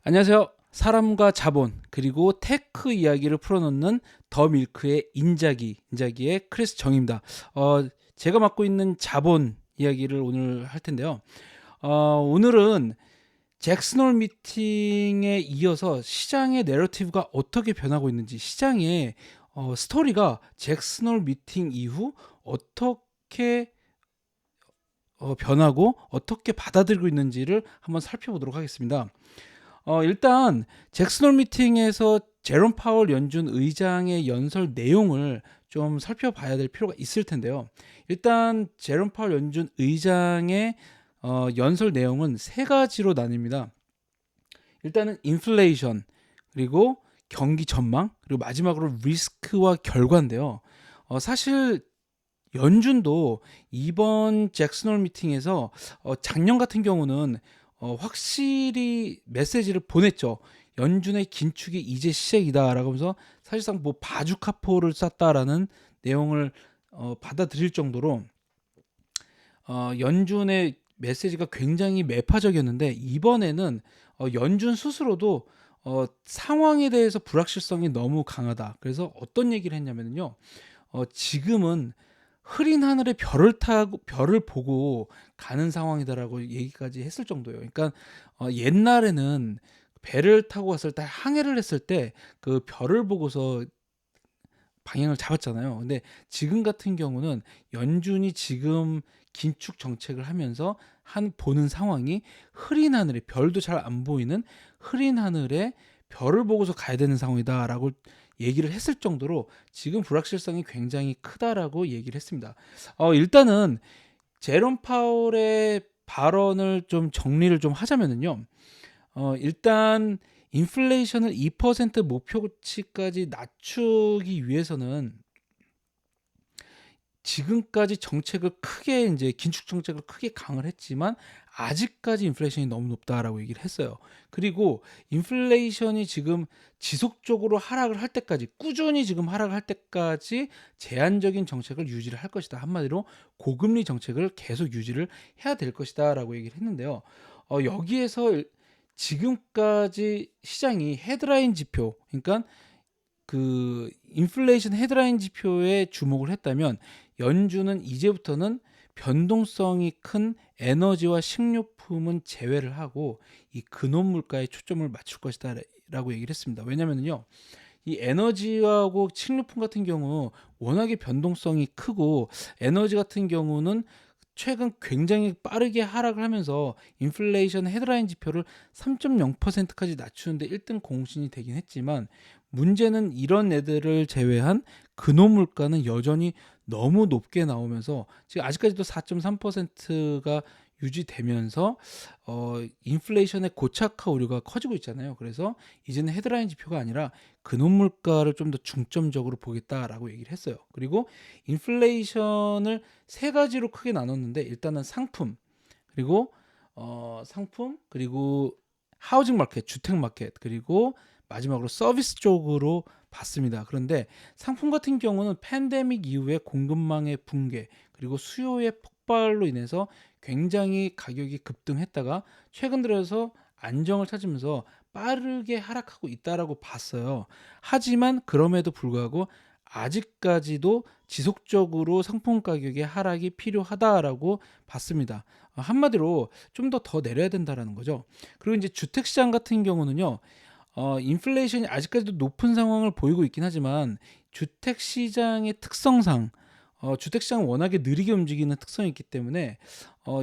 안녕하세요. 사람과 자본 그리고 테크 이야기를 풀어놓는 더 밀크의 인자기의 크리스 정입니다. 제가 맡고 있는 자본 이야기를 오늘 할 텐데요. 오늘은 잭슨홀 미팅에 이어서 시장의 내러티브가 어떻게 변하고 있는지, 시장의 스토리가 잭슨홀 미팅 이후 어떻게 변하고 어떻게 받아들이고 있는지를 한번 살펴보도록 하겠습니다. 일단 잭슨홀 미팅에서 제롬 파월 연준 의장의 연설 내용을 좀 살펴봐야 될 필요가 있을 텐데요. 일단 제롬 파월 연준 의장의 연설 내용은 세 가지로 나뉩니다. 일단은 인플레이션, 그리고 경기 전망, 그리고 마지막으로 리스크와 결과인데요. 사실 연준도 이번 잭슨홀 미팅에서 작년 같은 경우는 확실히 메시지를 보냈죠. 연준의 긴축이 이제 시작이다라고 하면서 사실상 뭐 바주카포를 쐈다라는 내용을 받아들일 정도로 연준의 메시지가 굉장히 매파적이었는데, 이번에는 연준 스스로도 상황에 대해서 불확실성이 너무 강하다. 그래서 어떤 얘기를 했냐면요. 지금은 흐린 하늘에 별을 보고 가는 상황이다라고 얘기까지 했을 정도예요. 그러니까 옛날에는 배를 타고 갔을 때, 항해를 했을 때 그 별을 보고서 방향을 잡았잖아요. 근데 지금 같은 경우는 연준이 지금 긴축 정책을 하면서 보는 상황이 흐린 하늘에, 별도 잘 안 보이는 흐린 하늘에 별을 보고서 가야 되는 상황이다라고 얘기를 했을 정도로 지금 불확실성이 굉장히 크다라고 얘기를 했습니다. 일단은 제롬 파월의 발언을 좀 정리를 좀 하자면요. 일단 인플레이션을 2% 목표치까지 낮추기 위해서는 지금까지 정책을 크게, 이제 긴축 정책을 크게 강을 했지만 아직까지 인플레이션이 너무 높다라고 얘기를 했어요. 그리고 인플레이션이 지금 지속적으로 하락을 할 때까지, 꾸준히 지금 하락을 할 때까지 제한적인 정책을 유지를 할 것이다. 한마디로 고금리 정책을 계속 유지를 해야 될 것이다라고 얘기를 했는데요. 여기에서 지금까지 시장이 헤드라인 지표, 그러니까 그 인플레이션 헤드라인 지표에 주목을 했다면, 연준은 이제부터는 변동성이 큰 에너지와 식료품은 제외를 하고 이 근원 물가에 초점을 맞출 것이다라고 얘기를 했습니다. 왜냐면요, 이 에너지하고 식료품 같은 경우 워낙에 변동성이 크고, 에너지 같은 경우는 최근 굉장히 빠르게 하락을 하면서 인플레이션 헤드라인 지표를 3.0%까지 낮추는데 1등 공신이 되긴 했지만, 문제는 이런 애들을 제외한 근원 물가는 여전히 너무 높게 나오면서 지금 아직까지도 4.3%가 유지되면서 인플레이션의 고착화 우려가 커지고 있잖아요. 그래서 이제는 헤드라인 지표가 아니라 근원 물가를 좀 더 중점적으로 보겠다라고 얘기를 했어요. 그리고 인플레이션을 세 가지로 크게 나눴는데, 일단은 상품, 그리고 그리고 하우징 마켓, 주택 마켓, 그리고 마지막으로 서비스 쪽으로 봤습니다. 그런데 상품 같은 경우는 팬데믹 이후에 공급망의 붕괴, 그리고 수요의 폭발로 인해서 굉장히 가격이 급등했다가 최근 들어서 안정을 찾으면서 빠르게 하락하고 있다라고 봤어요. 하지만 그럼에도 불구하고 아직까지도 지속적으로 상품 가격의 하락이 필요하다라고 봤습니다. 한마디로 좀 더 내려야 된다라는 거죠. 그리고 이제 주택 시장 같은 경우는요. 인플레이션이 아직까지도 높은 상황을 보이고 있긴 하지만, 주택 시장의 특성상 주택 시장은 워낙에 느리게 움직이는 특성이 있기 때문에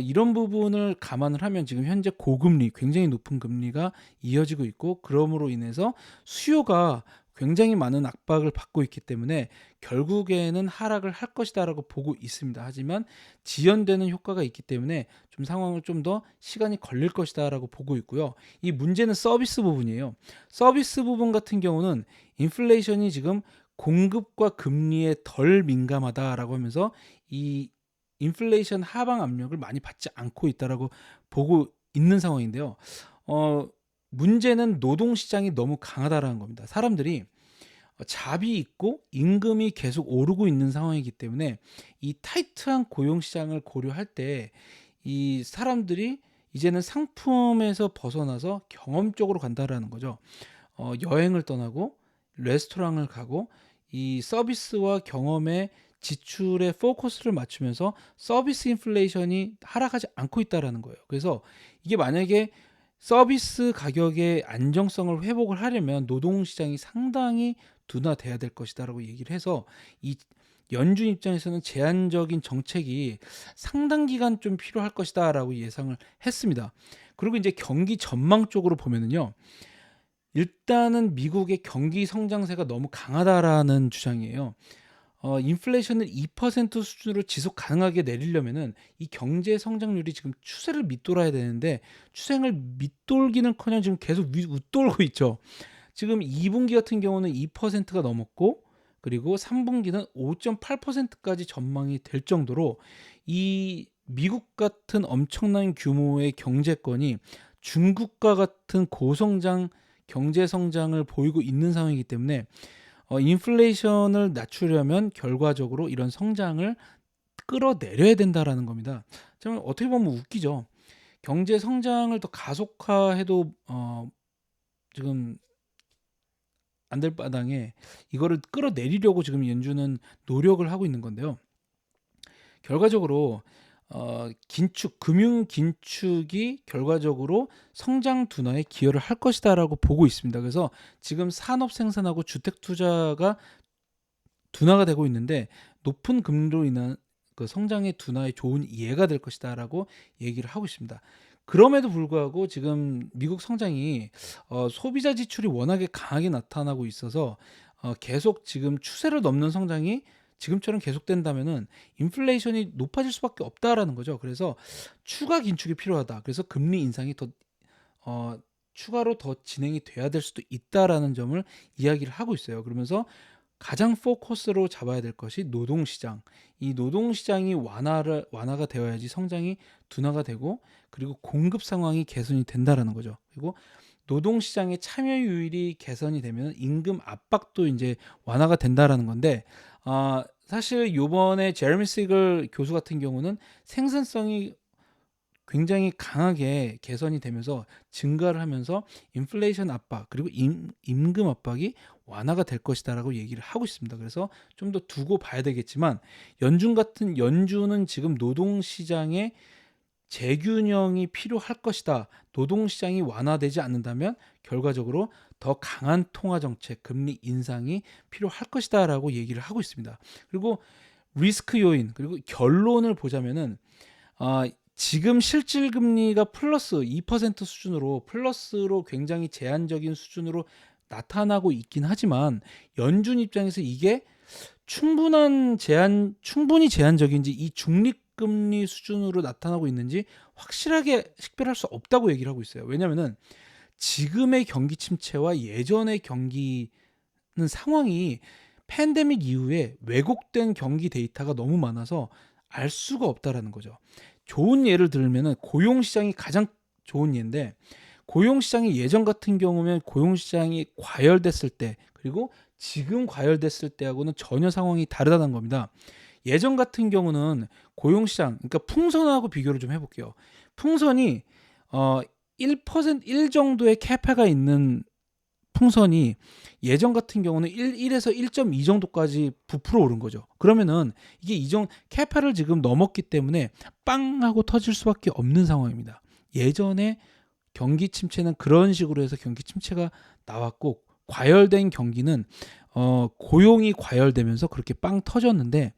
이런 부분을 감안을 하면 지금 현재 고금리, 굉장히 높은 금리가 이어지고 있고, 그러므로 인해서 수요가 굉장히 많은 압박을 받고 있기 때문에 결국에는 하락을 할 것이다라고 보고 있습니다. 하지만 지연되는 효과가 있기 때문에 좀 상황을 좀 더 시간이 걸릴 것이다라고 보고 있고요. 이 문제는 서비스 부분이에요. 서비스 부분 같은 경우는 인플레이션이 지금 공급과 금리에 덜 민감하다라고 하면서 이 인플레이션 하방 압력을 많이 받지 않고 있다라고 보고 있는 상황인데요. 어, 문제는 노동 시장이 너무 강하다라는 겁니다. 사람들이 잡이 있고 임금이 계속 오르고 있는 상황이기 때문에 이 타이트한 고용 시장을 고려할 때 이 사람들이 이제는 상품에서 벗어나서 경험 쪽으로 간다라는 거죠. 여행을 떠나고 레스토랑을 가고 이 서비스와 경험의 지출에 포커스를 맞추면서 서비스 인플레이션이 하락하지 않고 있다라는 거예요. 그래서 이게 만약에 서비스 가격의 안정성을 회복을 하려면 노동시장이 상당히 둔화돼야 될 것이다라고 얘기를 해서 이 연준 입장에서는 제한적인 정책이 상당 기간 좀 필요할 것이다라고 예상을 했습니다. 그리고 이제 경기 전망 쪽으로 보면은요. 일단은 미국의 경기 성장세가 너무 강하다라는 주장이에요. 인플레이션을 2% 수준으로 지속 가능하게 내리려면은 이 경제 성장률이 지금 추세를 밑돌아야 되는데 추세를 밑돌기는커녕 지금 계속 웃돌고 있죠. 지금 2분기 같은 경우는 2%가 넘었고 그리고 3분기는 5.8%까지 전망이 될 정도로 이 미국 같은 엄청난 규모의 경제권이 중국과 같은 고성장 경제 성장을 보이고 있는 상황이기 때문에 인플레이션을 낮추려면 결과적으로 이런 성장을 끌어내려야 된다라는 겁니다. 참 어떻게 보면 웃기죠. 경제 성장을 더 가속화해도 지금 안 될 바당에 이거를 끌어내리려고 지금 연준은 노력을 하고 있는 건데요. 결과적으로 금융 긴축이 결과적으로 성장 둔화에 기여를 할 것이다라고 보고 있습니다. 그래서 지금 산업 생산하고 주택 투자가 둔화가 되고 있는데 높은 금리로 인한 그 성장의 둔화에 좋은 이해가 될 것이다라고 얘기를 하고 있습니다. 그럼에도 불구하고 지금 미국 성장이 소비자 지출이 워낙에 강하게 나타나고 있어서 계속 지금 추세를 넘는 성장이 지금처럼 계속된다면은 인플레이션이 높아질 수밖에 없다라는 거죠. 그래서 추가 긴축이 필요하다. 그래서 금리 인상이 더 추가로 더 진행이 돼야 될 수도 있다라는 점을 이야기를 하고 있어요. 그러면서 가장 포커스로 잡아야 될 것이 노동시장. 이 노동시장이 완화가 되어야지 성장이 둔화가 되고 그리고 공급 상황이 개선이 된다라는 거죠. 그리고 노동시장의 참여율이 개선이 되면 임금 압박도 이제 완화가 된다라는 건데 사실 요번에 제레미 시글 교수 같은 경우는 생산성이 굉장히 강하게 개선이 되면서 증가를 하면서 인플레이션 압박 그리고 임금 압박이 완화가 될 것이다라고 얘기를 하고 있습니다. 그래서 좀 더 두고 봐야 되겠지만 연준은 지금 노동시장의 재균형이 필요할 것이다. 노동시장이 완화되지 않는다면 결과적으로 더 강한 통화정책, 금리 인상이 필요할 것이다라고 얘기를 하고 있습니다. 그리고 리스크 요인 그리고 결론을 보자면은 지금 실질 금리가 플러스 2% 수준으로 플러스로 굉장히 제한적인 수준으로 나타나고 있긴 하지만 연준 입장에서 이게 충분히 제한적인지 이 중립금리 수준으로 나타나고 있는지 확실하게 식별할 수 없다고 얘기를 하고 있어요. 왜냐하면 지금의 경기 침체와 예전의 경기는 상황이 팬데믹 이후에 왜곡된 경기 데이터가 너무 많아서 알 수가 없다라는 거죠. 좋은 예를 들면은 고용시장이 가장 좋은 예인데 고용시장이 예전 같은 경우면 고용시장이 과열됐을 때 그리고 지금 과열됐을 때하고는 전혀 상황이 다르다는 겁니다. 예전 같은 경우는 고용시장 그러니까 풍선하고 비교를 좀 해볼게요. 풍선이 1% 정도의 캐파가 있는 풍선이 예전 같은 경우는 1에서 1.2 정도까지 부풀어 오른 거죠. 그러면은 이게 캐파를 지금 넘었기 때문에 빵 하고 터질 수밖에 없는 상황입니다. 예전에 경기 침체는 그런 식으로 해서 경기 침체가 나왔고 과열된 경기는 고용이 과열되면서 그렇게 빵 터졌는데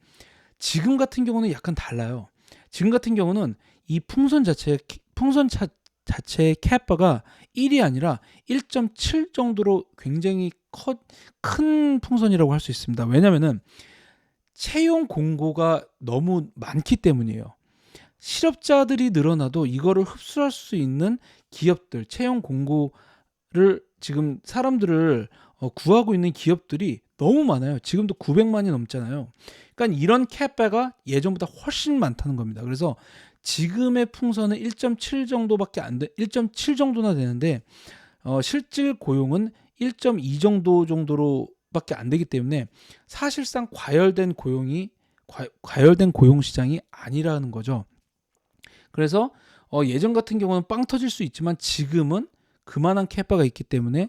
지금 같은 경우는 약간 달라요. 지금 같은 경우는 이 풍선 자체의 캐파가 1이 아니라 1.7 정도로 굉장히 큰 풍선이라고 할 수 있습니다. 왜냐하면 채용 공고가 너무 많기 때문이에요. 실업자들이 늘어나도 이거를 흡수할 수 있는 기업들, 채용 공고를 지금 사람들을 구하고 있는 기업들이 너무 많아요. 지금도 900만이 넘잖아요. 그러니까 이런 캐파가 예전보다 훨씬 많다는 겁니다. 그래서 지금의 풍선은 1.7 정도밖에 안 돼, 1.7 정도나 되는데 실질 고용은 1.2 정도로밖에 안 되기 때문에 사실상 과열된 고용 시장이 아니라는 거죠. 그래서 예전 같은 경우는 빵 터질 수 있지만 지금은 그만한 캐파가 있기 때문에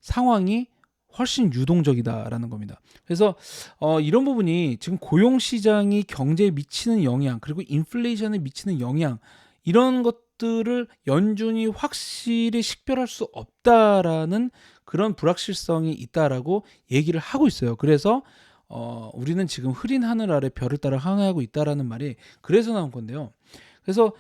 상황이 훨씬 유동적이다라는 겁니다. 그래서 이런 부분이 지금 고용 시장이 경제에 미치는 영향, 그리고 인플레이션에 미치는 영향, 이런 것들을 연준이 확실히 식별할 수 없다라는 그런 불확실성이 있다라고 얘기를 하고 있어요. 그래서 우리는 지금 흐린 하늘 아래 별을 따라 항해하고 있다라는 말이 그래서 나온 건데요. 그래서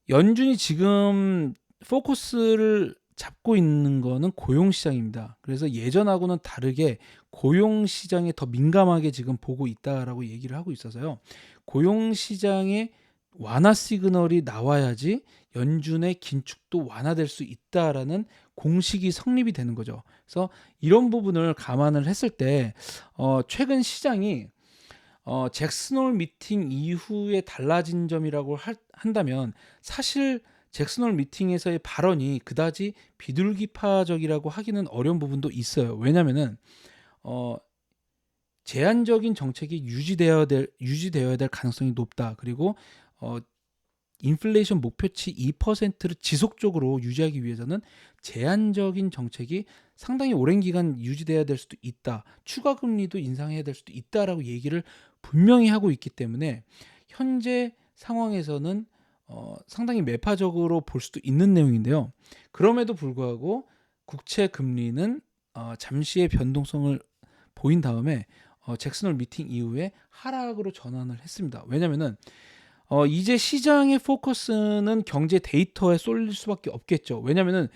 연준이 지금 포커스를 잡고 있는 거는 고용 시장입니다. 그래서 예전하고는 다르게 고용 시장에 더 민감하게 지금 보고 있다라고 얘기를 하고 있어서요. 고용 시장에 완화 시그널이 나와야지 연준의 긴축도 완화될 수 있다라는 공식이 성립이 되는 거죠. 그래서 이런 부분을 감안을 했을 때 최근 시장이 잭슨홀 미팅 이후에 달라진 점이라고 한다면 사실 잭슨홀 미팅에서의 발언이 그다지 비둘기파적이라고 하기는 어려운 부분도 있어요. 왜냐면은 제한적인 정책이 유지되어야 될 가능성이 높다. 그리고 인플레이션 목표치 2%를 지속적으로 유지하기 위해서는 제한적인 정책이 상당히 오랜 기간 유지돼야 될 수도 있다. 추가 금리도 인상해야 될 수도 있다라고 얘기를 분명히 하고 있기 때문에 현재 상황에서는 상당히 매파적으로 볼 수도 있는 내용인데요. 그럼에도 불구하고 국채 금리는 잠시의 변동성을 보인 다음에 잭슨홀 미팅 이후에 하락으로 전환을 했습니다. 왜냐면은 이제 시장의 포커스는 경제 데이터에 쏠릴 수밖에 없겠죠. 왜냐면은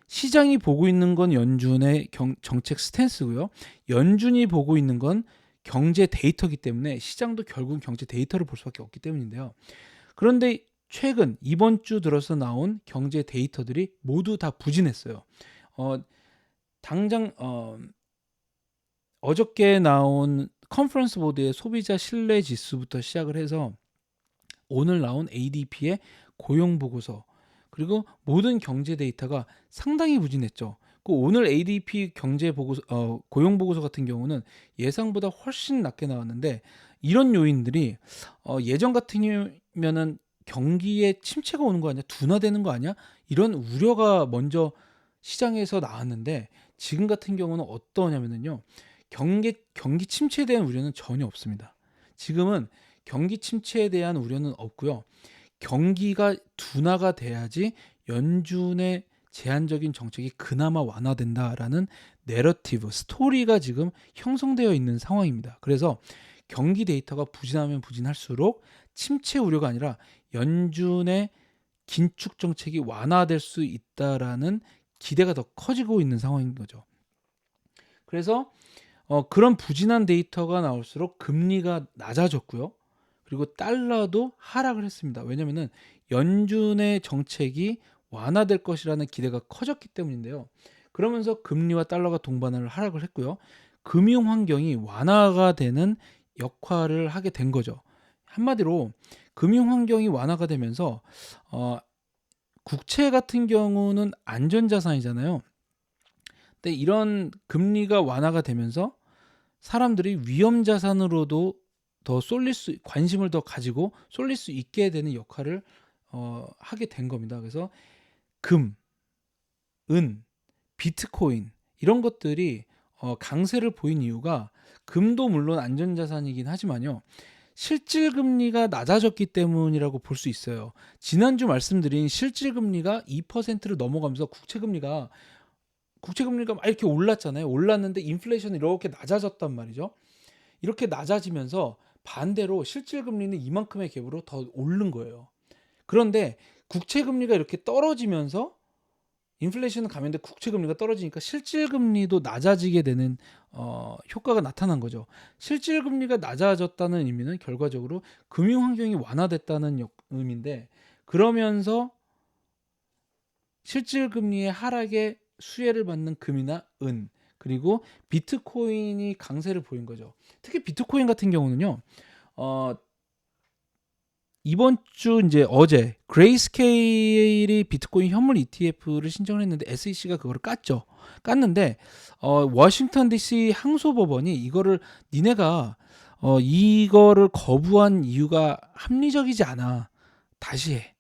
시장이 보고 있는 건 연준의 정책 스탠스고요. 연준이 보고 있는 건 경제 데이터이기 때문에 시장도 결국 경제 데이터를 볼 수밖에 없기 때문인데요. 그런데 최근 이번 주 들어서 나온 경제 데이터들이 모두 다 부진했어요. 당장 어저께 나온 컨퍼런스 보드의 소비자 신뢰 지수부터 시작을 해서 오늘 나온 ADP의 고용 보고서, 그리고 모든 경제 데이터가 상당히 부진했죠. 오늘 ADP 경제 보고서, 고용 보고서 같은 경우는 예상보다 훨씬 낮게 나왔는데, 이런 요인들이 예전 같으면은 경기에 침체가 오는 거 아니야? 둔화되는 거 아니야? 이런 우려가 먼저 시장에서 나왔는데, 지금 같은 경우는 어떠냐면요, 경기 침체에 대한 우려는 전혀 없습니다. 지금은 경기 침체에 대한 우려는 없고요. 경기가 둔화가 돼야지 연준의 제한적인 정책이 그나마 완화된다라는 내러티브, 스토리가 지금 형성되어 있는 상황입니다. 그래서 경기 데이터가 부진하면 부진할수록 침체 우려가 아니라 연준의 긴축 정책이 완화될 수 있다라는 기대가 더 커지고 있는 상황인 거죠. 그래서 그런 부진한 데이터가 나올수록 금리가 낮아졌고요. 그리고 달러도 하락을 했습니다. 왜냐면은 연준의 정책이 완화될 것이라는 기대가 커졌기 때문인데요. 그러면서 금리와 달러가 동반을 하락을 했고요. 금융 환경이 완화가 되는 역할을 하게 된 거죠. 한마디로 금융 환경이 완화가 되면서 국채 같은 경우는 안전자산이잖아요. 근데 이런 금리가 완화가 되면서 사람들이 위험 자산으로도 더 관심을 더 가지고 쏠릴 수 있게 되는 역할을 하게 된 겁니다. 그래서 금, 은, 비트코인 이런 것들이 강세를 보인 이유가, 금도 물론 안전자산이긴 하지만요, 실질 금리가 낮아졌기 때문이라고 볼 수 있어요. 지난주 말씀드린 실질 금리가 2%를 넘어가면서 국채 금리가 막 이렇게 올랐잖아요. 올랐는데 인플레이션이 이렇게 낮아졌단 말이죠. 이렇게 낮아지면서 반대로 실질 금리는 이만큼의 갭으로 더 오른 거예요. 그런데 국채 금리가 이렇게 떨어지면서 인플레이션은 가면데 국채 금리가 떨어지니까 실질 금리도 낮아지게 되는 효과가 나타난 거죠. 실질 금리가 낮아졌다는 의미는 결과적으로 금융 환경이 완화됐다는 의미인데, 그러면서 실질 금리의 하락에 수혜를 받는 금이나 은, 그리고 비트코인이 강세를 보인 거죠. 특히 비트코인 같은 경우는요, 이번 주 이제 어제 그레이스케일이 비트코인 현물 ETF를 신청을 했는데 SEC가 그거를 깠는데 워싱턴 DC 항소법원이 이거를 니네가 이거를 거부한 이유가 합리적이지 않아, 다시 해,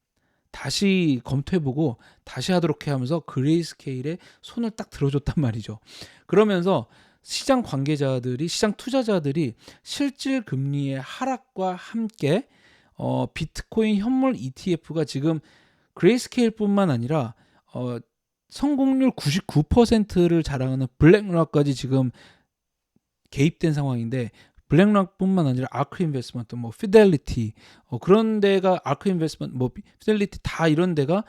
다시 검토해보고 다시 하도록 해 하면서 그레이스케일에 손을 딱 들어줬단 말이죠. 그러면서 시장 관계자들이, 시장 투자자들이 실질 금리의 하락과 함께 비트코인 현물 ETF가 지금 그레이스케일뿐만 아니라 성공률 99%를 자랑하는 블랙락까지 지금 개입된 상황인데, 블랙락뿐만 아니라 아크 인베스트먼트, 뭐 피델리티, 그런 데가, 아크 인베스트먼트, 뭐 피델리티, 다 이런 데가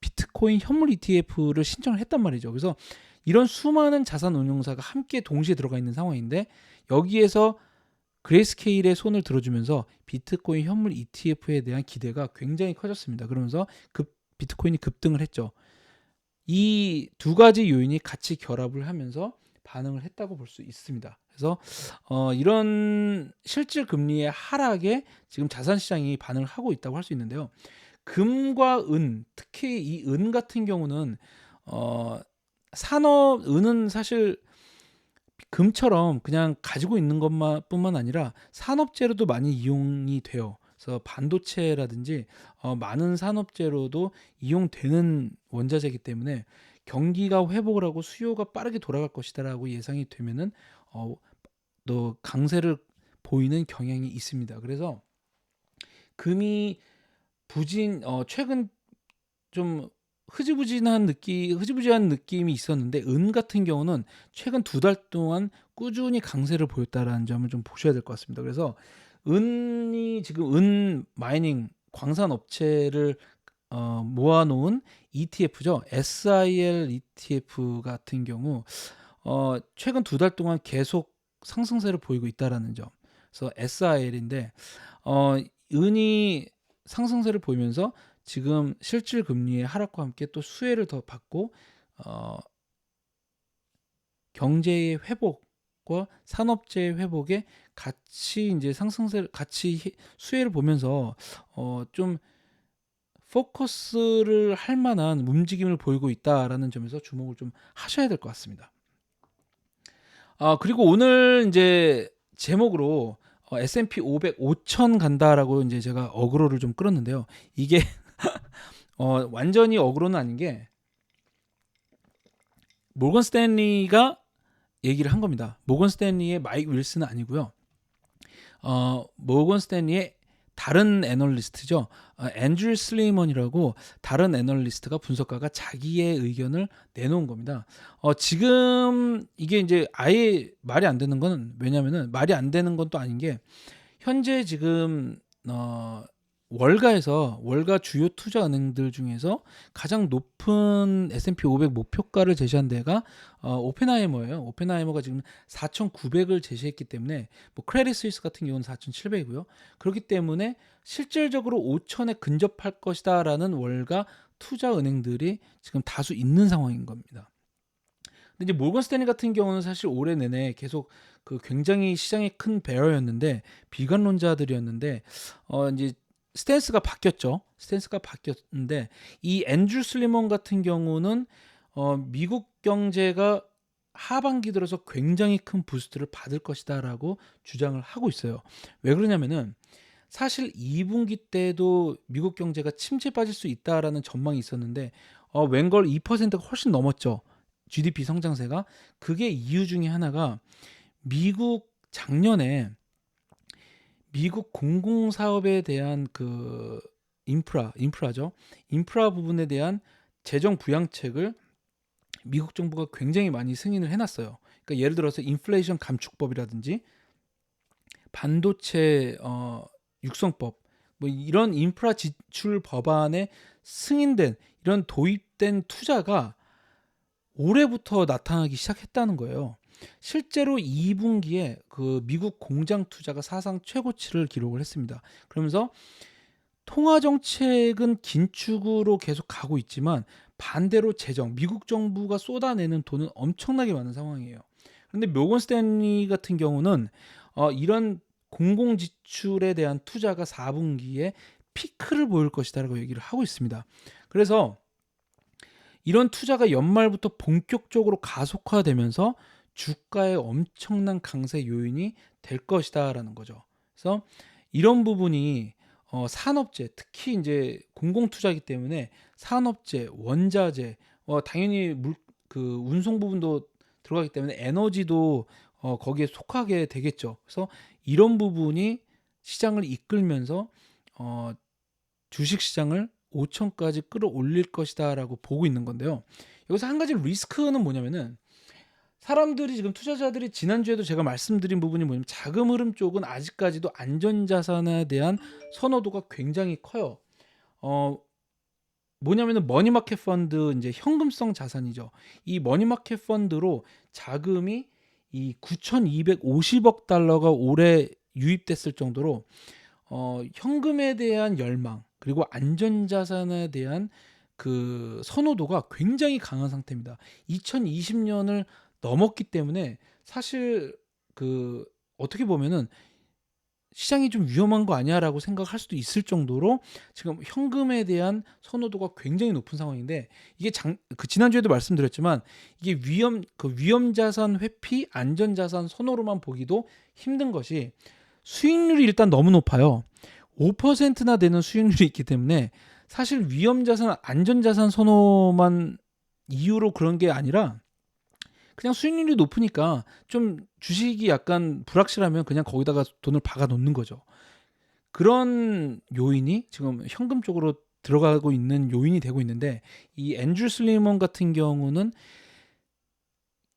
비트코인 현물 ETF를 신청을 했단 말이죠. 그래서 이런 수많은 자산 운용사가 함께 동시에 들어가 있는 상황인데, 여기에서 그레이스케일의 손을 들어주면서 비트코인 현물 ETF에 대한 기대가 굉장히 커졌습니다. 그러면서 비트코인이 급등을 했죠. 이 두 가지 요인이 같이 결합을 하면서 반응을 했다고 볼 수 있습니다. 그래서 이런 실질 금리의 하락에 지금 자산 시장이 반응을 하고 있다고 할 수 있는데요. 금과 은, 특히 이 은 같은 경우는 은은 사실 금처럼 그냥 가지고 있는 것뿐만 아니라 산업재료도 많이 이용이 돼요. 그래서 반도체라든지 많은 산업재료도 이용되는 원자재이기 때문에 경기가 회복을 하고 수요가 빠르게 돌아갈 것이다라고 예상이 되면은 또 강세를 보이는 경향이 있습니다. 그래서 금이 최근 좀 흐지부지한 느낌이 있었는데, 은 같은 경우는 최근 2달 동안 꾸준히 강세를 보였다라는 점을 좀 보셔야 될 것 같습니다. 그래서 은이 지금 은 마이닝 광산 업체를 모아놓은 ETF죠. SIL ETF 같은 경우 최근 2달 동안 계속 상승세를 보이고 있다라는 점. 그래서 SIL인데 은이 상승세를 보이면서 지금 실질 금리의 하락과 함께 또 수혜를 더 받고 경제의 회복과 산업재의 회복에 같이 이제 수혜를 보면서 좀 포커스를 할 만한 움직임을 보이고 있다라는 점에서 주목을 좀 하셔야 될 것 같습니다. 그리고 오늘 이제 제목으로 S&P 500 5,000 간다라고 이제 제가 어그로를 좀 끌었는데요. 이게 완전히 어그로는 아닌 게, 모건 스탠리가 얘기를 한 겁니다. 모건 스탠리의 마이크 윌슨은 아니고요. 모건 스탠리의 다른 애널리스트죠. 앤드류 슬리먼이라고 다른 애널리스트가, 분석가가 자기의 의견을 내놓은 겁니다. 지금 이게 이제 아예 말이 안 되는 건, 왜냐면은 말이 안 되는 건 또 아닌 게, 현재 지금 월가 주요 투자 은행들 중에서 가장 높은 S&P 500 목표가를 제시한 데가 오펜하이머예요. 오펜하이머가 지금 4,900을 제시했기 때문에, 뭐 크레딧 스위스 같은 경우는 4,700이고요. 그렇기 때문에 실질적으로 5,000에 근접할 것이다라는 월가 투자 은행들이 지금 다수 있는 상황인 겁니다. 근데 이제 모건 스탠리 같은 경우는 사실 올해 내내 계속 굉장히 시장에 큰 베어였는데, 비관론자들이었는데 이제 스탠스가 바뀌었는데, 이 앤드류 슬리먼 같은 경우는 미국 경제가 하반기 들어서 굉장히 큰 부스트를 받을 것이다라고 주장을 하고 있어요. 왜 그러냐면은 사실 2분기 때도 미국 경제가 침체에 빠질 수 있다라는 전망이 있었는데 웬걸 2%가 훨씬 넘었죠. GDP 성장세가. 그게 이유 중에 하나가, 작년에 미국 공공사업에 대한 인프라죠. 인프라 부분에 대한 재정 부양책을 미국 정부가 굉장히 많이 승인을 해놨어요. 그러니까 예를 들어서 인플레이션 감축법이라든지 반도체 육성법, 뭐 이런 인프라 지출 법안에 승인된, 이런 도입된 투자가 올해부터 나타나기 시작했다는 거예요. 실제로 2분기에 미국 공장 투자가 사상 최고치를 기록을 했습니다. 그러면서 통화 정책은 긴축으로 계속 가고 있지만, 반대로 미국 정부가 쏟아내는 돈은 엄청나게 많은 상황이에요. 그런데 모건 스탠리 같은 경우는 이런 공공 지출에 대한 투자가 4분기에 피크를 보일 것이다라고 얘기를 하고 있습니다. 그래서 이런 투자가 연말부터 본격적으로 가속화되면서 주가의 엄청난 강세 요인이 될 것이다라는 거죠. 그래서 이런 부분이 산업재, 특히 이제 공공 투자이기 때문에 산업재, 원자재, 당연히 그 운송 부분도 들어가기 때문에 에너지도 거기에 속하게 되겠죠. 그래서 이런 부분이 시장을 이끌면서 주식 시장을 5천까지 끌어올릴 것이다라고 보고 있는 건데요. 여기서 한 가지 리스크는 뭐냐면은 사람들이 지금 투자자들이 지난주에도 제가 말씀드린 부분이 뭐냐면 자금 흐름 쪽은 아직까지도 안전자산에 대한 선호도가 굉장히 커요. 어, 뭐냐면은 머니마켓 펀드 이제 현금성 자산이죠. 이 머니마켓 펀드로 자금이 이 9,250억 달러가 올해 유입됐을 정도로 현금에 대한 열망 그리고 안전자산에 대한 그 선호도가 굉장히 강한 상태입니다. 2020년을 넘었기 때문에 사실 그 어떻게 보면은 시장이 좀 위험한 거 아니야라고 생각할 수도 있을 정도로 지금 현금에 대한 선호도가 굉장히 높은 상황인데 이게 그 지난주에도 말씀드렸지만 이게 위험 자산 회피, 안전 자산 선호로만 보기도 힘든 것이 수익률이 일단 너무 높아요. 5%나 되는 수익률이 있기 때문에 사실 위험 자산, 안전 자산 선호만 이유로 그런 게 아니라 그냥 수익률이 높으니까 좀 주식이 약간 불확실하면 그냥 거기다가 돈을 박아 놓는 거죠. 그런 요인이 지금 현금 쪽으로 들어가고 있는 요인이 되고 있는데 이 앤드류 슬리먼 같은 경우는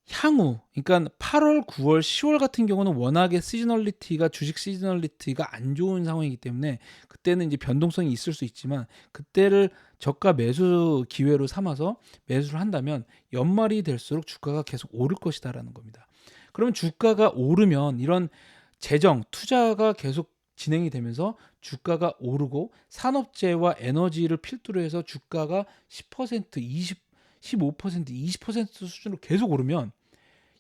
향후 그러니까 8월, 9월, 10월 같은 경우는 워낙에 시즈널리티가 주식 시즈널리티가 안 좋은 상황이기 때문에 그때는 이제 변동성이 있을 수 있지만 그때를 저가 매수 기회로 삼아서 매수를 한다면 연말이 될수록 주가가 계속 오를 것이다라는 겁니다. 그러면 주가가 오르면 이런 재정, 투자가 계속 진행이 되면서 주가가 오르고 산업재와 에너지를 필두로 해서 주가가 10%, 20, 15%, 20% 수준으로 계속 오르면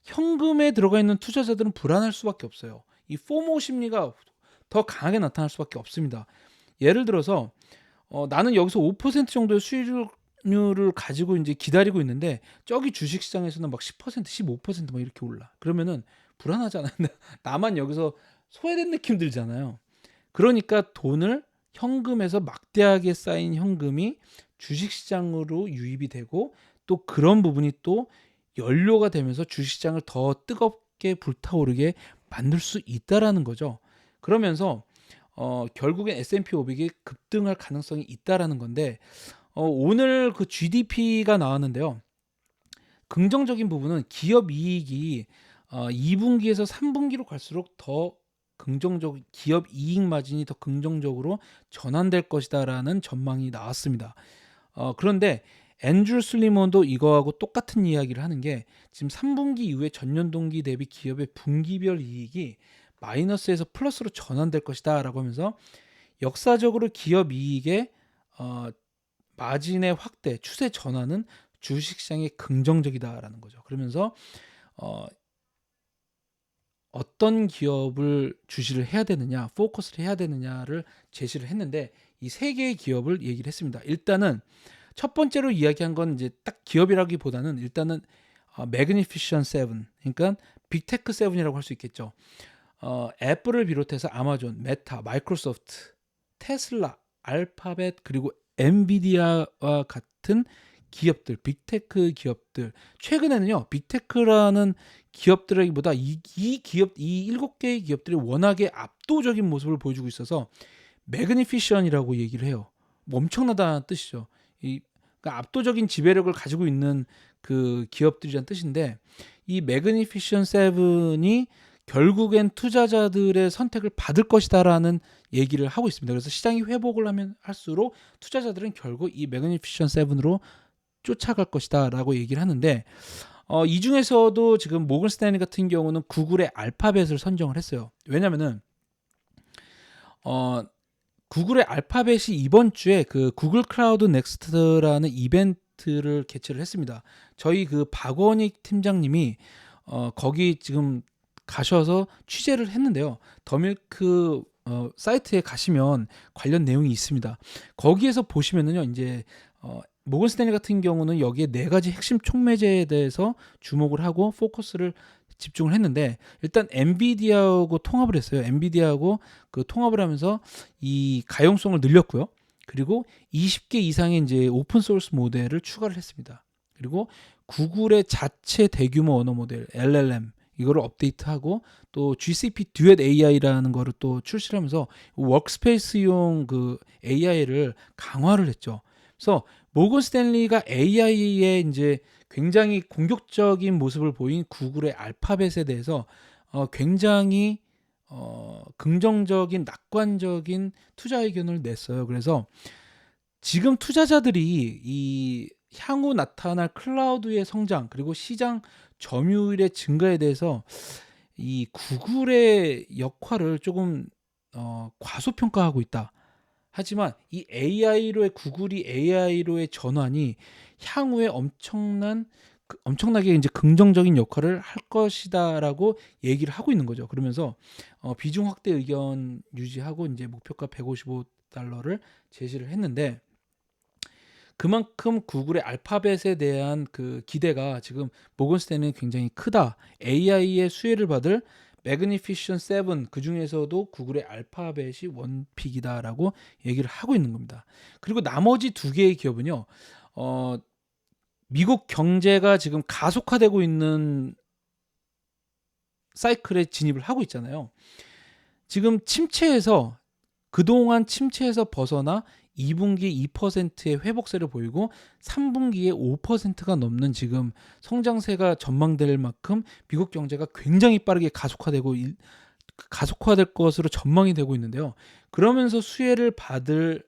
현금에 들어가 있는 투자자들은 불안할 수밖에 없어요. 이 포모 심리가 더 강하게 나타날 수밖에 없습니다. 예를 들어서 나는 여기서 5% 정도의 수익률을 가지고 이제 기다리고 있는데 저기 주식시장에서는 막 10%, 15%막 이렇게 올라. 그러면은 불안하잖아요. 나만 여기서 소외된 느낌 들잖아요. 그러니까 돈을 현금에서 막대하게 쌓인 현금이 주식시장으로 유입이 되고 또 그런 부분이 또 연료가 되면서 주식시장을 더 뜨겁게 불타오르게 만들 수 있다라는 거죠. 그러면서 결국엔 S&P 500이 급등할 가능성이 있다라는 건데 오늘 그 GDP가 나왔는데요. 긍정적인 부분은 기업 이익이 2분기에서 3분기로 갈수록 더 기업 이익 마진이 더 긍정적으로 전환될 것이다라는 전망이 나왔습니다. 그런데 앤드류 슬리먼도 이거하고 똑같은 이야기를 하는 게 지금 3분기 이후에 전년 동기 대비 기업의 분기별 이익이 마이너스에서 플러스로 전환될 것이다라고 하면서 역사적으로 기업 이익의 마진의 확대, 추세 전환은 주식시장에 긍정적이다라는 거죠. 그러면서 어떤 기업을 주시를 해야 되느냐, 포커스를 해야 되느냐를 제시를 했는데 이 세 개의 기업을 얘기를 했습니다. 일단은 첫 번째로 이야기한 건 이제 딱 기업이라기보다는 일단은 매그니피션 세븐, 그러니까 빅테크 세븐이라고 할 수 있겠죠. 애플을 비롯해서 아마존, 메타, 마이크로소프트, 테슬라, 알파벳 그리고 엔비디아와 같은 기업들, 빅테크 기업들. 최근에는요, 빅테크라는 기업들에게보다 이 기업, 이 7개의 기업들이 워낙에 압도적인 모습을 보여주고 있어서 매그니피션이라고 얘기를 해요. 뭐 엄청나다는 뜻이죠. 그러니까 압도적인 지배력을 가지고 있는 그 기업들이란 뜻인데 이 매그니피션 세븐이 결국엔 투자자들의 선택을 받을 것이다라는 얘기를 하고 있습니다. 그래서 시장이 회복을 하면 할수록 투자자들은 결국 이 매그니피션 세븐으로 쫓아갈 것이다라고 얘기를 하는데 이 중에서도 지금 모건 스탠리 같은 경우는 구글의 알파벳을 선정을 했어요. 왜냐면은 구글의 알파벳이 이번 주에 그 구글 클라우드 넥스트라는 이벤트를 개최를 했습니다. 저희 그 박원익 팀장님이 거기 지금 가셔서 취재를 했는데요. 더밀크 사이트에 가시면 관련 내용이 있습니다. 거기에서 보시면은요, 이제 모건 스탠리 같은 경우는 여기에 네 가지 핵심 촉매제에 대해서 주목을 하고 포커스를 집중을 했는데, 일단 엔비디아하고 통합을 했어요. 엔비디아하고 그 통합을 하면서 이 가용성을 늘렸고요. 그리고 20개 이상의 이제 오픈 소스 모델을 추가를 했습니다. 그리고 구글의 자체 대규모 언어 모델 LLM 이거를 업데이트하고, 또 GCP 듀엣 AI라는 거를 또 출시하면서 워크스페이스용 그 AI를 강화를 했죠. 그래서 모건 스탠리가 AI에 이제 굉장히 공격적인 모습을 보인 구글의 알파벳에 대해서 굉장히 긍정적인 낙관적인 투자 의견을 냈어요. 그래서 지금 투자자들이 이 향후 나타날 클라우드의 성장 그리고 시장 점유율의 증가에 대해서 이 구글의 역할을 조금 과소평가하고 있다. 하지만 이 AI로의 구글이 AI로의 전환이 향후에 엄청나게 이제 긍정적인 역할을 할 것이다라고 얘기를 하고 있는 거죠. 그러면서 비중 확대 의견 유지하고 이제 목표가 $155를 제시를 했는데, 그만큼 구글의 알파벳에 대한 그 기대가 지금 모건 스탠리는 굉장히 크다. AI의 수혜를 받을 매그니피션 7 그 중에서도 구글의 알파벳이 원픽이다라고 얘기를 하고 있는 겁니다. 그리고 나머지 두 개의 기업은요, 미국 경제가 지금 가속화되고 있는 사이클에 진입을 하고 있잖아요. 지금 그동안 침체에서 벗어나 2분기에 2%의 회복세를 보이고 3분기에 5%가 넘는 지금 성장세가 전망될 만큼 미국 경제가 굉장히 빠르게 가속화될 것으로 전망이 되고 있는데요. 그러면서 수혜를 받을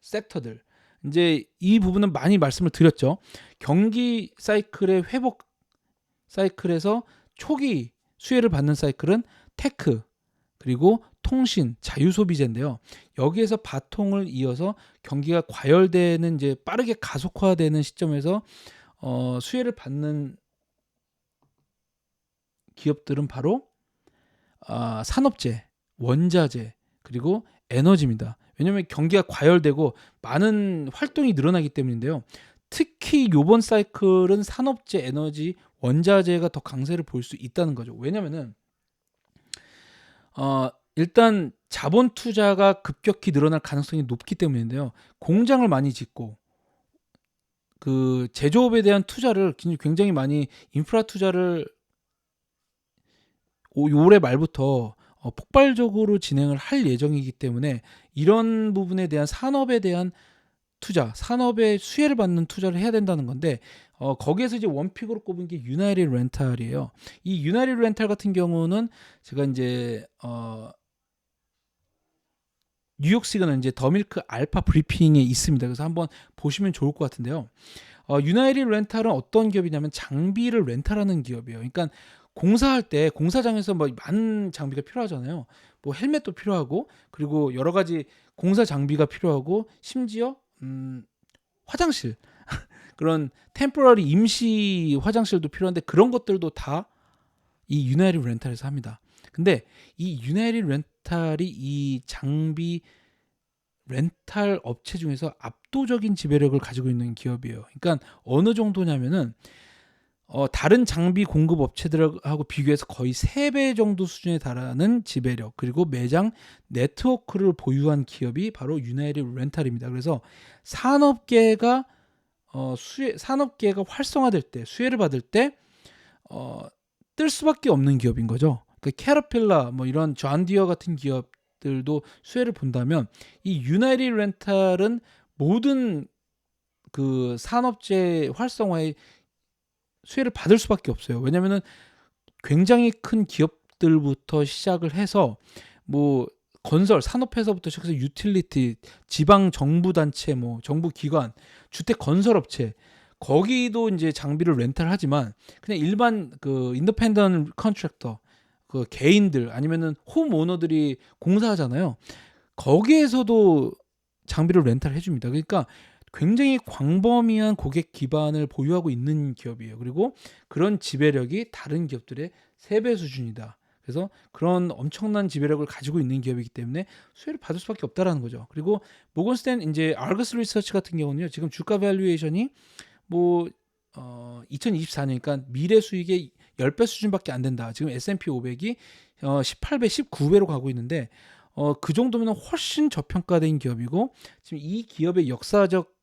섹터들, 이제 이 부분은 많이 말씀을 드렸죠. 경기 사이클의 회복 사이클에서 초기 수혜를 받는 사이클은 테크, 그리고 통신, 자유소비재인데요. 여기에서 바통을 이어서 경기가 과열되는 이제 빠르게 가속화되는 시점에서 수혜를 받는 기업들은 바로 산업재, 원자재, 그리고 에너지입니다. 왜냐하면 경기가 과열되고 많은 활동이 늘어나기 때문인데요. 특히 이번 사이클은 산업재, 에너지, 원자재가 더 강세를 볼 수 있다는 거죠. 왜냐하면은 일단 자본 투자가 급격히 늘어날 가능성이 높기 때문인데요. 공장을 많이 짓고 그 제조업에 대한 투자를 굉장히 많이 인프라 투자를 올해 말부터 폭발적으로 진행을 할 예정이기 때문에 이런 부분에 대한 산업에 대한 투자, 산업의 수혜를 받는 투자를 해야 된다는 건데, 거기에서 이제 원픽으로 꼽은 게 유나이티드 렌탈이에요. 이 유나이티드 렌탈 같은 경우는 제가 이제 뉴욕 시그널 이제 더밀크 알파 브리핑에 있습니다. 그래서 한번 보시면 좋을 것 같은데요. 유나이티드 렌탈은 어떤 기업이냐면 장비를 렌탈하는 기업이에요. 그러니까 공사할 때 공사장에서 뭐 많은 장비가 필요하잖아요. 뭐 헬멧도 필요하고, 그리고 여러 가지 공사 장비가 필요하고, 심지어 화장실 그런 템포러리 임시 화장실도 필요한데, 그런 것들도 다 이 유나이티드 렌탈에서 합니다. 근데 이 유나이티드 렌탈이 이 장비 렌탈 업체 중에서 압도적인 지배력을 가지고 있는 기업이에요. 그러니까 어느 정도냐면은 다른 장비 공급 업체들하고 비교해서 거의 3배 정도 수준에 달하는 지배력, 그리고 매장 네트워크를 보유한 기업이 바로 유나이티드 렌탈입니다. 그래서 산업계가 활성화될 때, 수혜를 받을 때 뜰 수밖에 없는 기업인 거죠. 그 캐터필라 뭐 이런 존디어 같은 기업들도 수혜를 본다면, 이 유나이티드 렌탈은 모든 그 산업재 활성화에 수혜를 받을 수밖에 없어요. 왜냐면은 굉장히 큰 기업들부터 시작을 해서 뭐 건설 산업회사부터 시작해서 유틸리티, 지방 정부 단체, 뭐 정부 기관, 주택 건설 업체, 거기도 이제 장비를 렌탈하지만 그냥 일반 그 인디펜던트 컨트랙터, 그 개인들 아니면은 홈 오너들이 공사하잖아요. 거기에서도 장비를 렌탈해 줍니다. 그러니까 굉장히 광범위한 고객 기반을 보유하고 있는 기업이에요. 그리고 그런 지배력이 다른 기업들의 3배 수준이다. 그래서 그런 엄청난 지배력을 가지고 있는 기업이기 때문에 수혜를 받을 수밖에 없다라는 거죠. 그리고 모건스탠 이제 아르거스 리서치 같은 경우는요. 지금 주가 밸류에이션이 뭐 2024년이니까 미래 수익의 10배 수준밖에 안 된다. 지금 S&P 500이 18배, 19배로 가고 있는데 그 정도면 훨씬 저평가된 기업이고 지금 이 기업의 역사적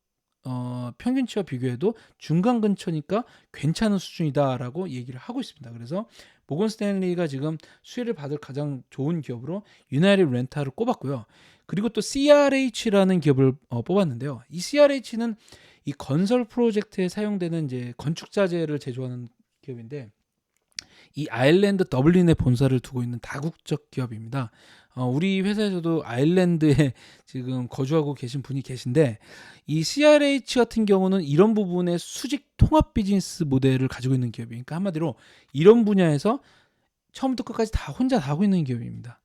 평균치와 비교해도 중간 근처니까 괜찮은 수준이다라고 얘기를 하고 있습니다. 그래서 모건 스탠리가 지금 수혜를 받을 가장 좋은 기업으로 유나이티드 렌탈을 꼽았고요. 그리고 또 CRH라는 기업을 뽑았는데요. 이 CRH는 이 건설 프로젝트에 사용되는 이제 건축 자재를 제조하는 기업인데 이 아일랜드 더블린에 본사를 두고 있는 다국적 기업입니다. 우리 회사에서도 아일랜드에 지금 거주하고 계신 분이 계신데 이 CRH 같은 경우는 이런 부분의 수직 통합 비즈니스 모델을 가지고 있는 기업이니까 그러니까 한마디로 이런 분야에서 처음부터 끝까지 다 혼자 다 하고 있는 기업입니다.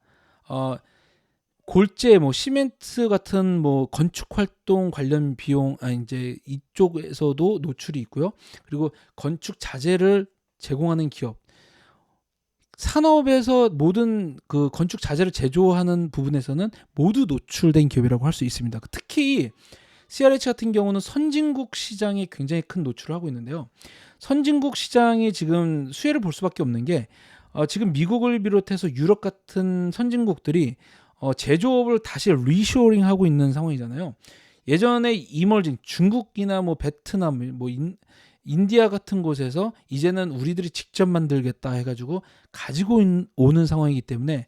골재, 뭐 시멘트 같은 뭐 건축 활동 관련 비용, 이제 이쪽에서도 노출이 있고요. 그리고 건축 자재를 제공하는 기업, 산업에서 모든 그 건축 자재를 제조하는 부분에서는 모두 노출된 기업이라고 할 수 있습니다. 특히 CRH 같은 경우는 선진국 시장에 굉장히 큰 노출을 하고 있는데요. 선진국 시장이 지금 수혜를 볼 수밖에 없는 게 지금 미국을 비롯해서 유럽 같은 선진국들이 제조업을 다시 리쇼링 하고 있는 상황이잖아요. 예전에 이머징 중국이나 뭐 베트남, 뭐 인디아 같은 곳에서 이제는 우리들이 직접 만들겠다 해가지고 가지고 오는 상황이기 때문에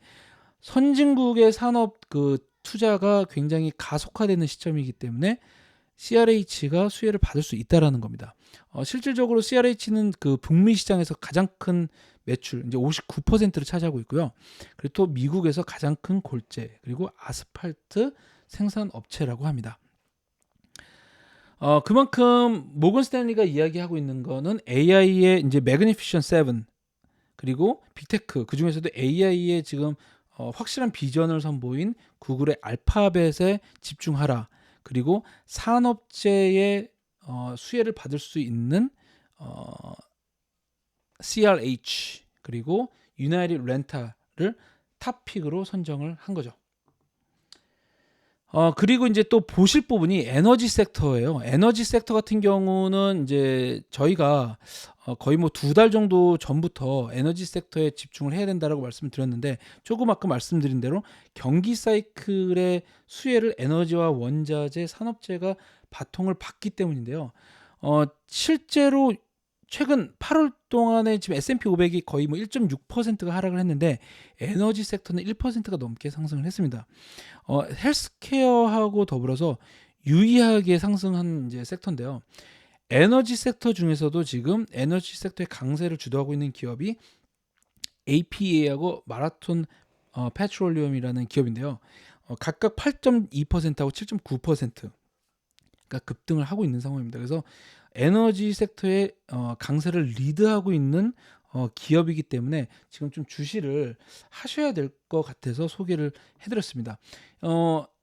선진국의 산업 그 투자가 굉장히 가속화되는 시점이기 때문에 CRH가 수혜를 받을 수 있다라는 겁니다. 실질적으로 CRH는 그 북미 시장에서 가장 큰 매출 이제 59%를 차지하고 있고요. 그리고 또 미국에서 가장 큰 골재 그리고 아스팔트 생산 업체라고 합니다. 그만큼 모건 스탠리가 이야기하고 있는 거는 AI의 이제 매그니피션 7 그리고 빅테크 그 중에서도 AI의 지금 확실한 비전을 선보인 구글의 알파벳에 집중하라. 그리고 산업재의 수혜를 받을 수 있는 CRH 그리고 유나이티드 렌탈을 탑픽으로 선정을 한 거죠. 그리고 이제 또 보실 부분이 에너지 섹터예요. 에너지 섹터 같은 경우는 이제 저희가 거의 뭐 2달 정도 전부터 에너지 섹터에 집중을 해야 된다라고 말씀을 드렸는데 조금 아까 말씀드린 대로 경기 사이클의 수혜를 에너지와 원자재, 산업재가 바통을 받기 때문인데요. 실제로 최근 8월 동안에 지금 S&P 500이 거의 뭐 1.6%가 하락을 했는데 에너지 섹터는 1%가 넘게 상승을 했습니다. 헬스케어하고 더불어서 유의하게 상승한 이제 섹터인데요. 에너지 섹터 중에서도 지금 에너지 섹터의 강세를 주도하고 있는 기업이 APA하고 마라톤 페트롤리움이라는 기업인데요. 각각 8.2%하고 7.9%가 급등을 하고 있는 상황입니다. 그래서 에너지 섹터의 강세를 리드하고 있는 기업이기 때문에 지금 좀 주시를 하셔야 될 것 같아서 소개를 해드렸습니다.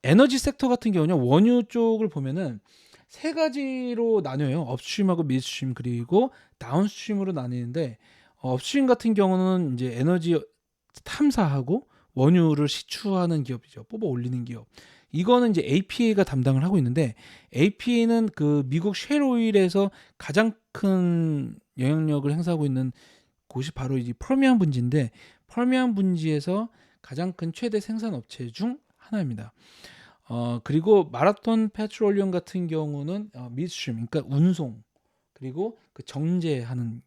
에너지 섹터 같은 경우는 원유 쪽을 보면은 세 가지로 나뉘어요. 업스트림하고 미드스트림 그리고 다운스트림으로 나뉘는데 업스트림 같은 경우는 이제 에너지 탐사하고 원유를 시추하는 기업이죠. 뽑아 올리는 기업. 이거는 이제 APA가 담당을 하고 있는데 APA는 그 미국 쉘 오일에서 가장 큰 영향력을 행사하고 있는 곳이 바로 이제 퍼미안 분지인데 퍼미안 분지에서 가장 큰 최대 생산 업체 중 하나입니다. 그리고 마라톤 페트롤리움 같은 경우는 미드스트림, 그러니까 운송 그리고 그 정제하는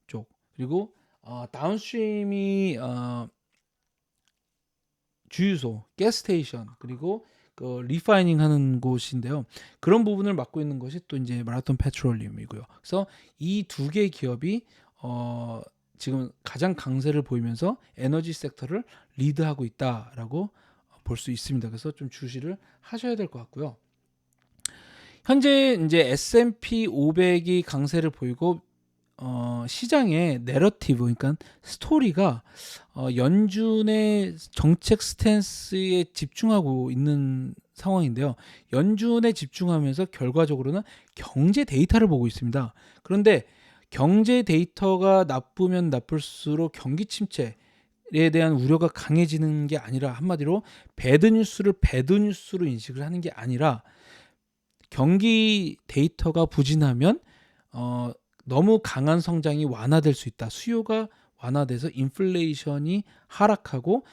쪽 그리고 다운스트림이 주유소, 가스스테이션 그리고 그 리파이닝 하는 곳인데요. 그런 부분을 맡고 있는 것이 또 이제 마라톤 페트롤리움이고요. 그래서 이 두 개의 기업이 지금 가장 강세를 보이면서 에너지 섹터를 리드하고 있다라고 볼 수 있습니다. 그래서 좀 주시를 하셔야 될 것 같고요. 현재 이제 S&P 500이 강세를 보이고 시장의 내러티브, 그러니까 스토리가 연준의 정책 스탠스에 집중하고 있는 상황인데요. 연준에 집중하면서 결과적으로는 경제 데이터를 보고 있습니다. 그런데 경제 데이터가 나쁘면 나쁠수록 경기 침체 대한 우려가 강해지는 게 아니라, 한마디로 배드 뉴스를 배드 뉴스로 인식을 하는 게 아니라, 경기 데이터가 부진하면 너무 강한 성장이 완화될 수 있다. 수요가 완화돼서 인플레이션이 하락하고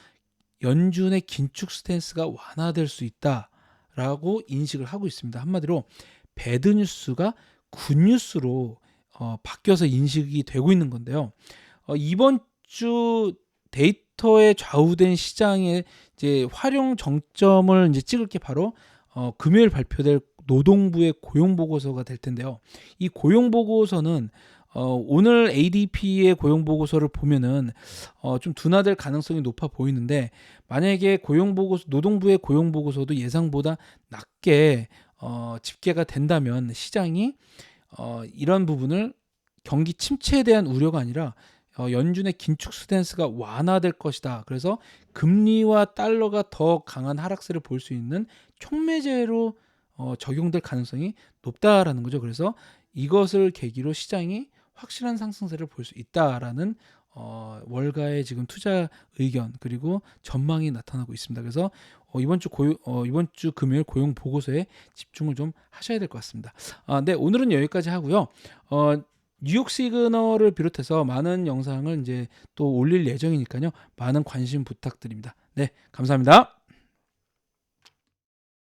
연준의 긴축 스탠스가 완화될 수 있다라고 인식을 하고 있습니다. 한마디로 배드 뉴스가 굿 뉴스로 바뀌어서 인식이 되고 있는 건데요. 이번 주 데이터에 좌우된 시장의 이제 활용 정점을 이제 찍을 게 바로 금요일 발표될 노동부의 고용 보고서가 될 텐데요. 이 고용 보고서는 오늘 ADP의 고용 보고서를 보면은 좀 둔화될 가능성이 높아 보이는데, 만약에 노동부의 고용 보고서도 예상보다 낮게 집계가 된다면 시장이 이런 부분을 경기 침체에 대한 우려가 아니라 연준의 긴축 스탠스가 완화될 것이다. 그래서 금리와 달러가 더 강한 하락세를 볼 수 있는 촉매제로 적용될 가능성이 높다라는 거죠. 그래서 이것을 계기로 시장이 확실한 상승세를 볼 수 있다라는 월가의 지금 투자 의견 그리고 전망이 나타나고 있습니다. 그래서 이번 주 금요일 고용 보고서에 집중을 좀 하셔야 될 것 같습니다. 네, 오늘은 여기까지 하고요. 뉴욕 시그널을 비롯해서 많은 영상을 이제 또 올릴 예정이니까요. 많은 관심 부탁드립니다. 네, 감사합니다.